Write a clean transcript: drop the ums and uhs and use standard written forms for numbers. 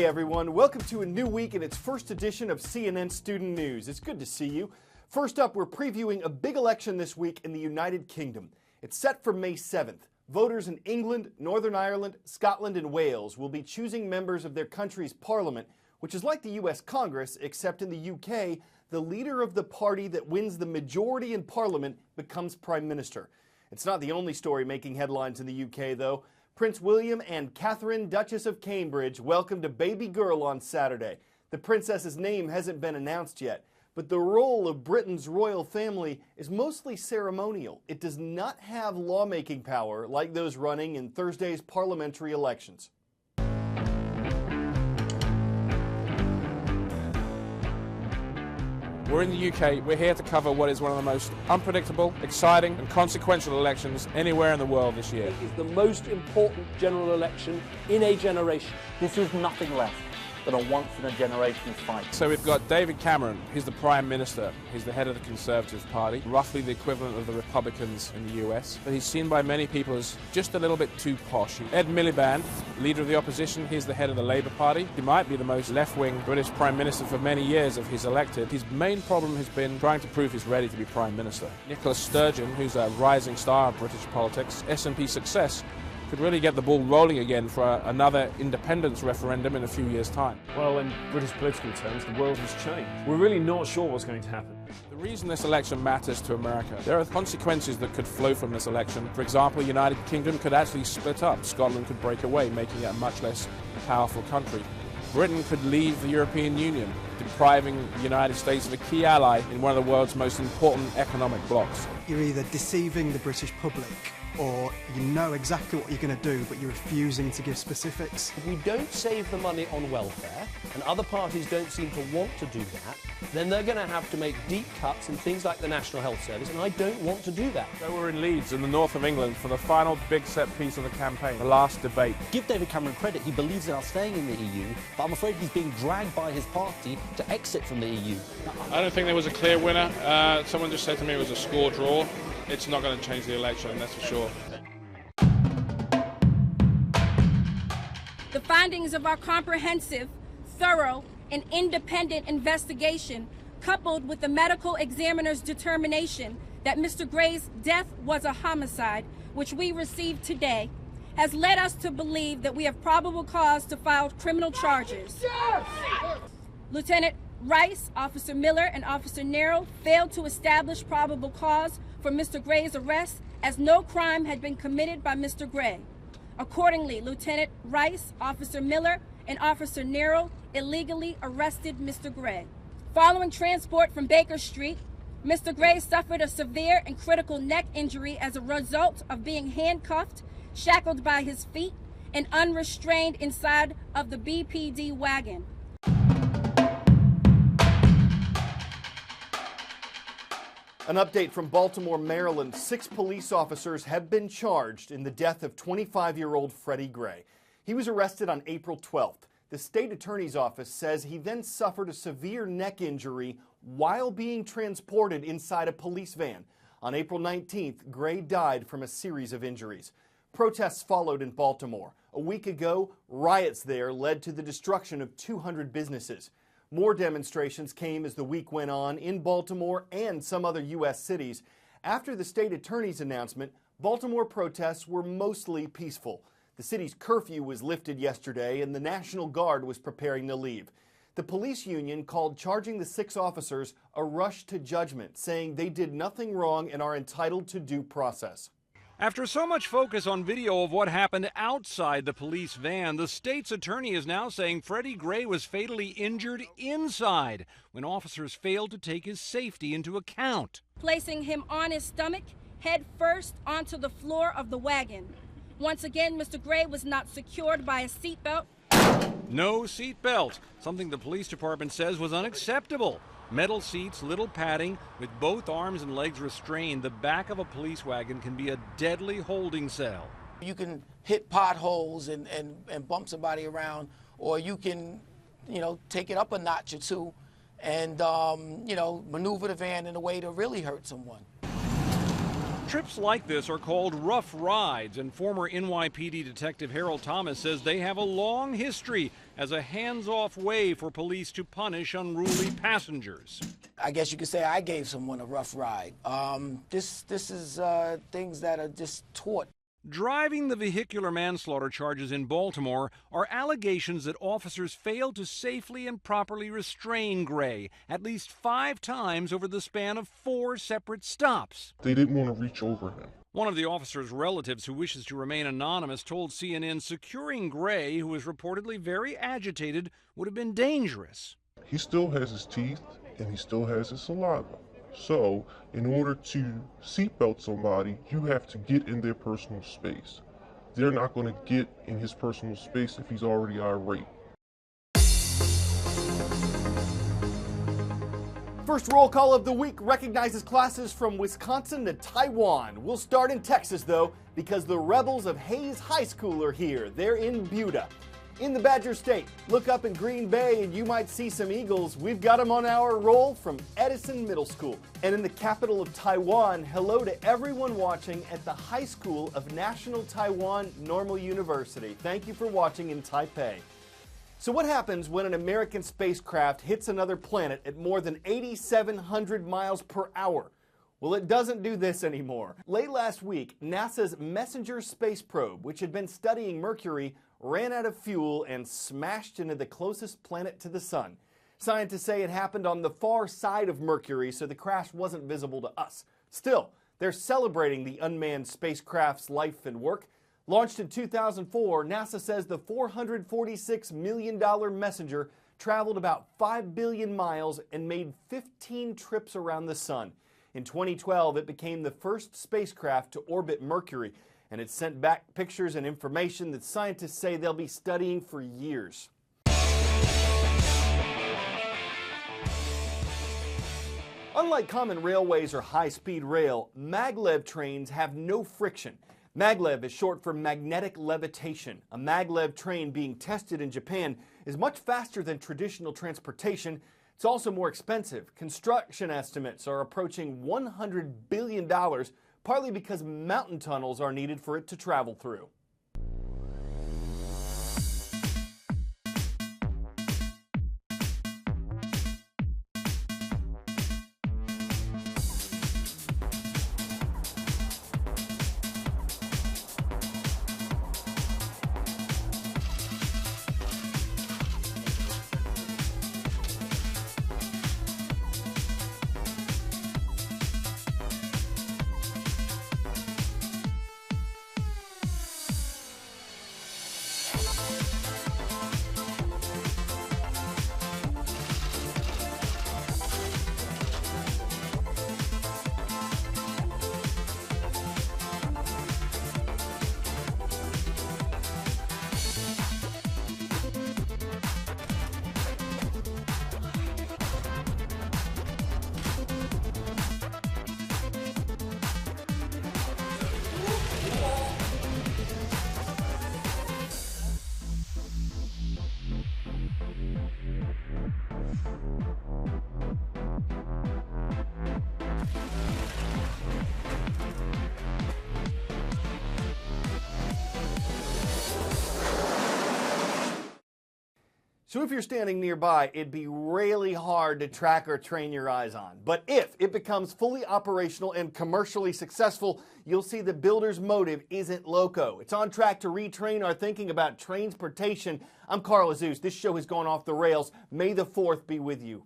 everyone. Welcome to a new week in its first edition of CNN Student News. It's good to see you. First up, we're previewing a big election this week in the United Kingdom. It's set for May 7th. Voters in England, Northern Ireland, Scotland, and Wales will be choosing members of their country's parliament, which is like the U.S. Congress, except in the U.K., the leader of the party that wins the majority in parliament becomes prime minister. It's not the only story making headlines in the UK, though. Prince William and Catherine, Duchess of Cambridge, welcomed a baby girl on Saturday. The princess's name hasn't been announced yet, but the role of Britain's royal family is mostly ceremonial. It does not have lawmaking power like those running in Thursday's parliamentary elections. We're in the UK. We're here to cover what is one of the most unpredictable, exciting and consequential elections anywhere in the world this year. It is the most important general election in a generation. This is nothing less than a once-in-a-generation fight. So we've got David Cameron. He's the Prime Minister. He's the head of the Conservative Party, roughly the equivalent of the Republicans in the US. But he's seen by many people as just a little bit too posh. Ed Miliband, leader of the opposition, he's the head of the Labour Party. He might be the most left-wing British Prime Minister for many years if he's elected. His main problem has been trying to prove he's ready to be Prime Minister. Nicola Sturgeon, who's a rising star of British politics, SNP success, could really get the ball rolling again for another independence referendum in a few years' time. Well, in British political terms, the world has changed. We're really not sure what's going to happen. The reason this election matters to America, there are consequences that could flow from this election. For example, the United Kingdom could actually split up. Scotland could break away, making it a much less powerful country. Britain could leave the European Union, depriving the United States of a key ally in one of the world's most important economic blocs. You're either deceiving the British public or you know exactly what you're going to do, but you're refusing to give specifics. If we don't save the money on welfare, and other parties don't seem to want to do that, then they're going to have to make deep cuts in things like the National Health Service, and I don't want to do that. So we're in Leeds, in the north of England, for the final big set piece of the campaign, the last debate. Give David Cameron credit, he believes in us staying in the EU, but I'm afraid he's being dragged by his party to exit from the EU. I don't think there was a clear winner. Someone just said to me it was a score draw. It's not going to change the election, that's for sure. The findings of our comprehensive, thorough, and independent investigation, coupled with the medical examiner's determination that Mr. Gray's death was a homicide, which we received today, has led us to believe that we have probable cause to file criminal charges. Lieutenant Rice, Officer Miller, and Officer Nerl failed to establish probable cause for Mr. Gray's arrest, as no crime had been committed by Mr. Gray. Accordingly, Lieutenant Rice, Officer Miller, and Officer Nerl illegally arrested Mr. Gray. Following transport from Baker Street, Mr. Gray suffered a severe and critical neck injury as a result of being handcuffed, shackled by his feet, and unrestrained inside of the BPD wagon. An update from Baltimore, Maryland. 6 police officers have been charged in the death of 25-year-old Freddie Gray. He was arrested on April 12th. The state attorney's office says he then suffered a severe neck injury while being transported inside a police van. On April 19th, Gray died from a series of injuries. Protests followed in Baltimore. A week ago, riots there led to the destruction of 200 businesses. More demonstrations came as the week went on in Baltimore and some other U.S. cities. After the state attorney's announcement, Baltimore protests were mostly peaceful. The city's curfew was lifted yesterday and the National Guard was preparing to leave. The police union called charging the 6 officers a rush to judgment, saying they did nothing wrong and are entitled to due process. After so much focus on video of what happened outside the police van, the state's attorney is now saying Freddie Gray was fatally injured inside when officers failed to take his safety into account. Placing him on his stomach, head first onto the floor of the wagon. Once again, Mr. Gray was not secured by a seatbelt. No seatbelt, something the police department says was unacceptable. Metal seats, little padding, with both arms and legs restrained, the back of a police wagon can be a deadly holding cell. You can hit potholes and bump somebody around, or you can, take it up a notch or two and, maneuver the van in a way to really hurt someone. Trips like this are called rough rides, and former NYPD Detective Harold Thomas says they have a long history as a hands-off way for police to punish unruly passengers. I guess you could say I gave someone a rough ride. This is things that are just taught. Driving the vehicular manslaughter charges in Baltimore are allegations that officers failed to safely and properly restrain Gray at least 5 times over the span of 4 separate stops. They didn't want to reach over him. One of the officer's relatives, who wishes to remain anonymous, told CNN securing Gray, who was reportedly very agitated, would have been dangerous. He still has his teeth and he still has his saliva. So, in order to seatbelt somebody, you have to get in their personal space. They're not going to get in his personal space if he's already irate. First roll call of the week recognizes classes from Wisconsin to Taiwan. We'll start in Texas, though, because the Rebels of Hayes High School are here. They're in Buda. In the Badger State, look up in Green Bay and you might see some Eagles. We've got them on our roll from Edison Middle School. And in the capital of Taiwan, hello to everyone watching at the High School of National Taiwan Normal University. Thank you for watching in Taipei. So what happens when an American spacecraft hits another planet at more than 8,700 miles per hour? Well, it doesn't do this anymore. Late last week, NASA's Messenger space probe, which had been studying Mercury, ran out of fuel and smashed into the closest planet to the sun. Scientists say it happened on the far side of Mercury, so the crash wasn't visible to us. Still, they're celebrating the unmanned spacecraft's life and work. Launched in 2004, NASA says the $446 million Messenger traveled about 5 billion miles and made 15 trips around the sun. In 2012, it became the first spacecraft to orbit Mercury, and it sent back pictures and information that scientists say they'll be studying for years. Unlike common railways or high-speed rail, maglev trains have no friction. Maglev is short for magnetic levitation. A maglev train being tested in Japan is much faster than traditional transportation. It's also more expensive. Construction estimates are approaching $100 billion, partly because mountain tunnels are needed for it to travel through. So if you're standing nearby, it'd be really hard to track or train your eyes on. But if it becomes fully operational and commercially successful, you'll see the builder's motive isn't loco. It's on track to retrain our thinking about transportation. I'm Carl Azus. This show has gone off the rails. May the 4th be with you.